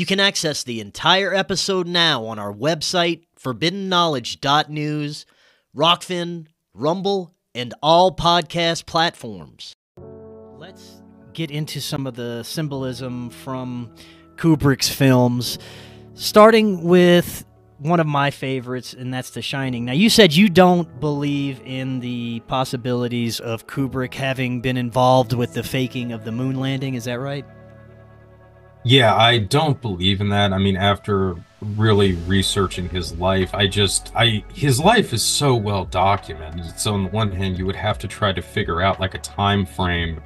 You can access the entire episode now on our website, forbiddenknowledge.news, Rokfin, Rumble, and all podcast platforms. Let's get into some of the symbolism from Kubrick's films, starting with one of my favorites, and that's The Shining. Now, you said you don't believe in the possibilities of Kubrick having been involved with the faking of the moon landing. Is that right? Yeah, I don't believe in that. I mean, after really researching his life, his life is so well documented. So on the one hand, you would have to try to figure out like a time frame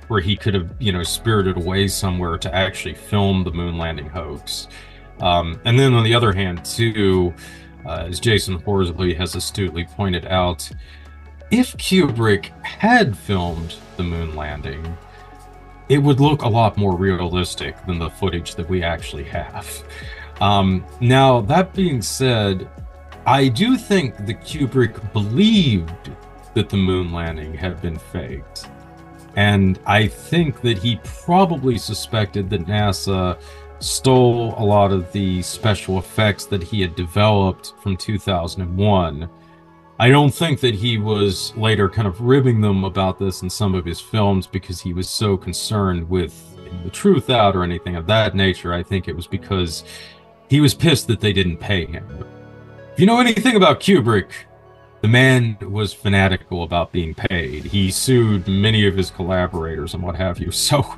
where he could have, spirited away somewhere to actually film the moon landing hoax. And then on the other hand, too, as Jason Horsley has astutely pointed out, if Kubrick had filmed the moon landing, it would look a lot more realistic than the footage that we actually have. Now, that being said, I do think that Kubrick believed that the moon landing had been faked. And I think that he probably suspected that NASA stole a lot of the special effects that he had developed from 2001. I don't think that he was later kind of ribbing them about this in some of his films because he was so concerned with the truth out or anything of that nature. I think it was because he was pissed that they didn't pay him. If you know anything about Kubrick, the man was fanatical about being paid. He sued many of his collaborators and what have you. So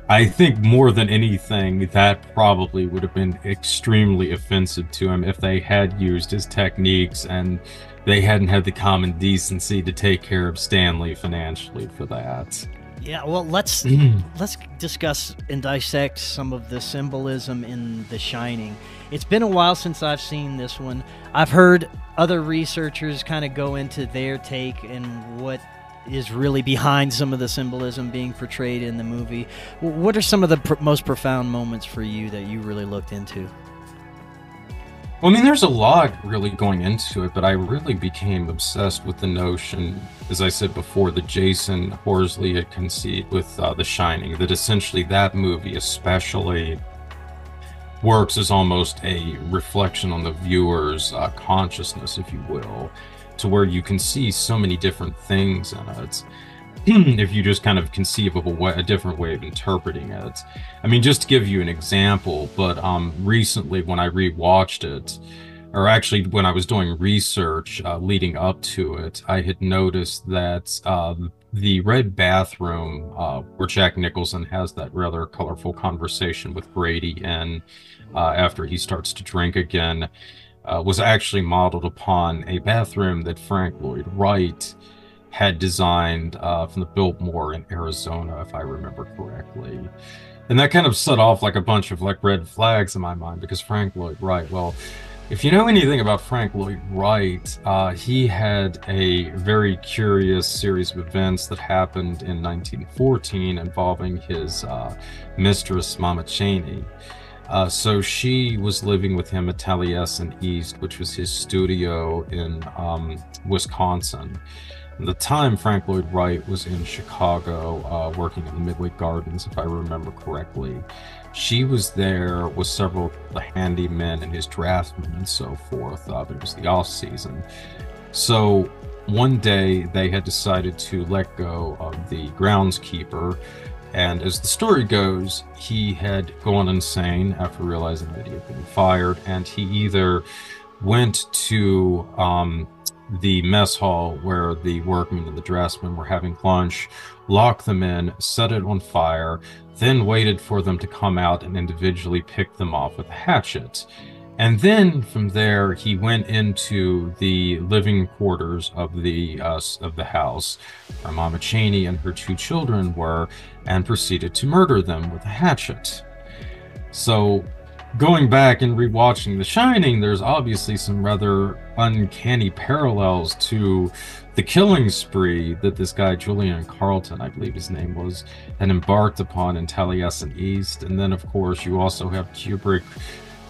I think more than anything, that probably would have been extremely offensive to him if they had used his techniques and they hadn't had the common decency to take care of Stanley financially for that. Yeah, well, let's discuss and dissect some of the symbolism in The Shining. It's been a while since I've seen this one. I've heard other researchers kind of go into their take and what is really behind some of the symbolism being portrayed in the movie. What are some of the most profound moments for you that you really looked into? Well, I mean, there's a lot really going into it, but I really became obsessed with the notion, as I said before, that Jason Horsley had conceived with The Shining, that essentially that movie especially works as almost a reflection on the viewer's consciousness, if you will, to where you can see so many different things in it. If you just kind of conceive of a different way of interpreting it. I mean, just to give you an example, but recently when I rewatched it, or actually when I was doing research leading up to it, I had noticed that the red bathroom where Jack Nicholson has that rather colorful conversation with Brady in after he starts to drink again, was actually modeled upon a bathroom that Frank Lloyd Wright had designed from the Biltmore in Arizona, if I remember correctly. And that kind of set off like a bunch of like red flags in my mind, because Frank Lloyd Wright, well, if you know anything about Frank Lloyd Wright, he had a very curious series of events that happened in 1914 involving his mistress, Mama Chaney. So she was living with him at Taliesin East, which was his studio in Wisconsin. At the time, Frank Lloyd Wright was in Chicago, working in the Midway Gardens, if I remember correctly. She was there with several of the handymen and his draftsmen and so forth, but it was the off-season. So one day, they had decided to let go of the groundskeeper, and as the story goes, he had gone insane after realizing that he had been fired, and he either went to the mess hall where the workmen and the draftsmen were having lunch, locked them in, set it on fire, then waited for them to come out and individually pick them off with a hatchet. And then from there, he went into the living quarters of the house where Mama Chaney and her two children were, and proceeded to murder them with a hatchet. So, going back and rewatching The Shining, there's obviously some rather uncanny parallels to the killing spree that this guy, Julian Carlton, I believe his name was, had embarked upon in Taliesin East. And then, of course, you also have Kubrick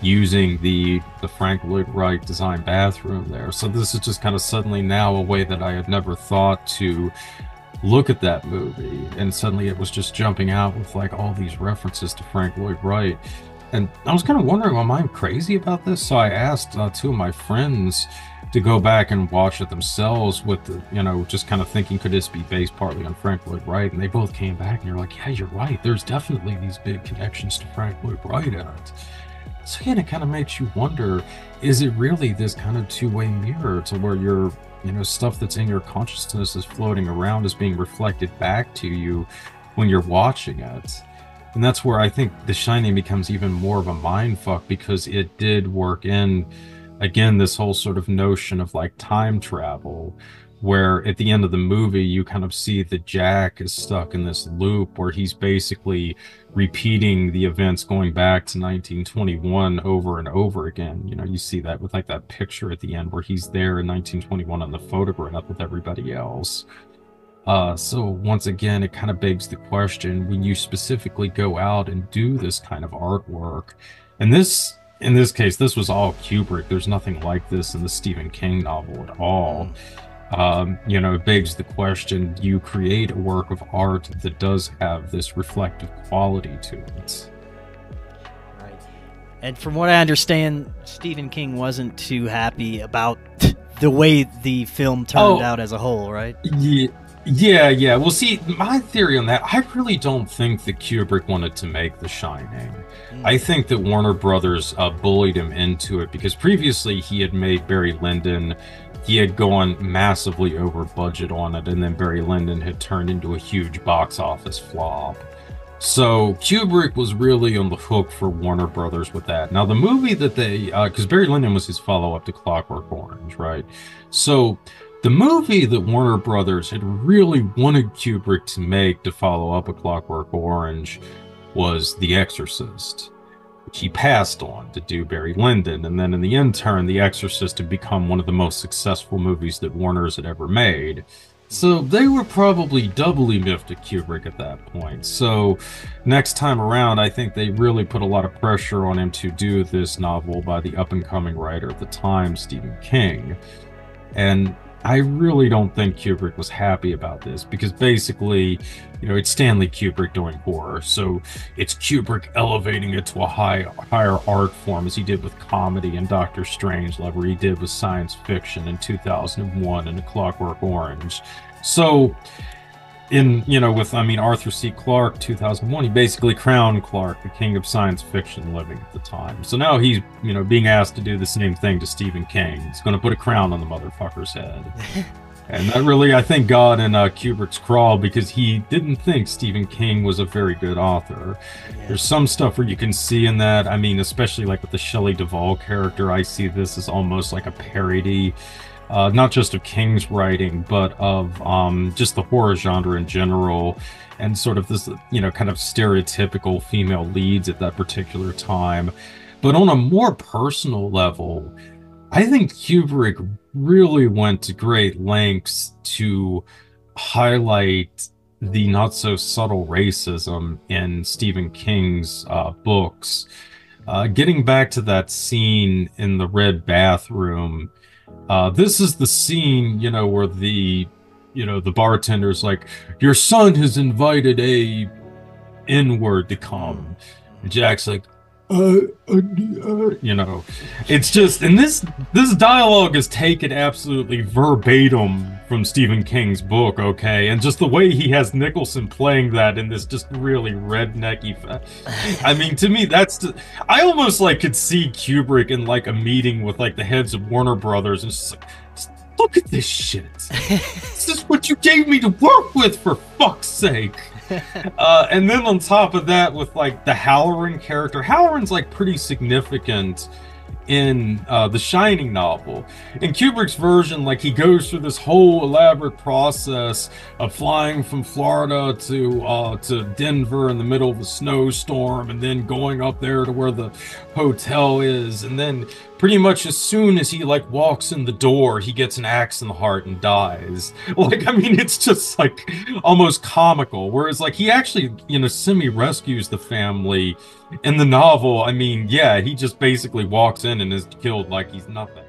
using the Frank Lloyd Wright designed bathroom there. So this is just kind of suddenly now a way that I had never thought to look at that movie. And suddenly it was just jumping out with like all these references to Frank Lloyd Wright. And I was kind of wondering, am I crazy about this? So I asked two of my friends to go back and watch it themselves with the, just kind of thinking, could this be based partly on Frank Lloyd Wright? And they both came back and they're like, yeah, you're right. There's definitely these big connections to Frank Lloyd Wright in it. So again, it kind of makes you wonder, is it really this kind of two-way mirror to where your, stuff that's in your consciousness is floating around, is being reflected back to you when you're watching it? And that's where I think The Shining becomes even more of a mind fuck, because it did work in, again, this whole sort of notion of like time travel, where at the end of the movie, you kind of see that Jack is stuck in this loop where he's basically repeating the events going back to 1921 over and over again. You see that with like that picture at the end where he's there in 1921 on the photograph with everybody else. So once again, it kind of begs the question, when you specifically go out and do this kind of artwork, and this, in this case, this was all Kubrick. There's nothing like this in the Stephen King novel at all. It begs the question, do you create a work of art that does have this reflective quality to it? Right. And from what I understand, Stephen King wasn't too happy about the way the film turned out as a whole, right? Yeah. Well, see, my theory on that, I really don't think that Kubrick wanted to make The Shining. I think that Warner Brothers bullied him into it, because previously he had made Barry Lyndon. He had gone massively over budget on it, and then Barry Lyndon had turned into a huge box office flop. So Kubrick was really on the hook for Warner Brothers with that. Now, the movie that they, because Barry Lyndon was his follow-up to Clockwork Orange, right? So the movie that Warner Brothers had really wanted Kubrick to make to follow up a Clockwork Orange was The Exorcist, which he passed on to do Barry Lyndon. And then in the intern, The Exorcist had become one of the most successful movies that Warner's had ever made. So they were probably doubly miffed at Kubrick at that point. So next time around, I think they really put a lot of pressure on him to do this novel by the up-and-coming writer at the time, Stephen King. And I really don't think Kubrick was happy about this, because basically, it's Stanley Kubrick doing horror. So it's Kubrick elevating it to a higher art form, as he did with comedy in Doctor Strangelove, or he did with science fiction in 2001 and A Clockwork Orange. So with Arthur C. Clarke, 2001, he basically crowned Clarke the king of science fiction living at the time. So now he's, being asked to do the same thing to Stephen King. He's going to put a crown on the motherfucker's head. And that really, I think, got in Kubrick's craw, because he didn't think Stephen King was a very good author. Yeah. There's some stuff where you can see in that, especially like with the Shelley Duvall character, I see this as almost like a parody. Not just of King's writing, but of just the horror genre in general, and sort of this, kind of stereotypical female leads at that particular time. But on a more personal level, I think Kubrick really went to great lengths to highlight the not-so-subtle racism in Stephen King's books. Getting back to that scene in the red bathroom, this is the scene, where the bartender's like, your son has invited a N-word to come. And Jack's like, it's just, and this dialogue is taken absolutely verbatim from Stephen King's book, okay? And just the way he has Nicholson playing that in this just really rednecky, to me, I almost like could see Kubrick in like a meeting with like the heads of Warner Brothers, and just like, look at this shit. This is what you gave me to work with, for fuck's sake. And then on top of that, with like the Halloran character, Halloran's like pretty significant in the Shining novel. In Kubrick's version, like, he goes through this whole elaborate process of flying from Florida to Denver in the middle of a snowstorm, and then going up there to where the hotel is, and then pretty much as soon as he like walks in the door, he gets an axe in the heart and dies. Like, it's just like almost comical. Whereas like he actually, semi-rescues the family in the novel. Yeah, he just basically walks in and is killed like he's nothing.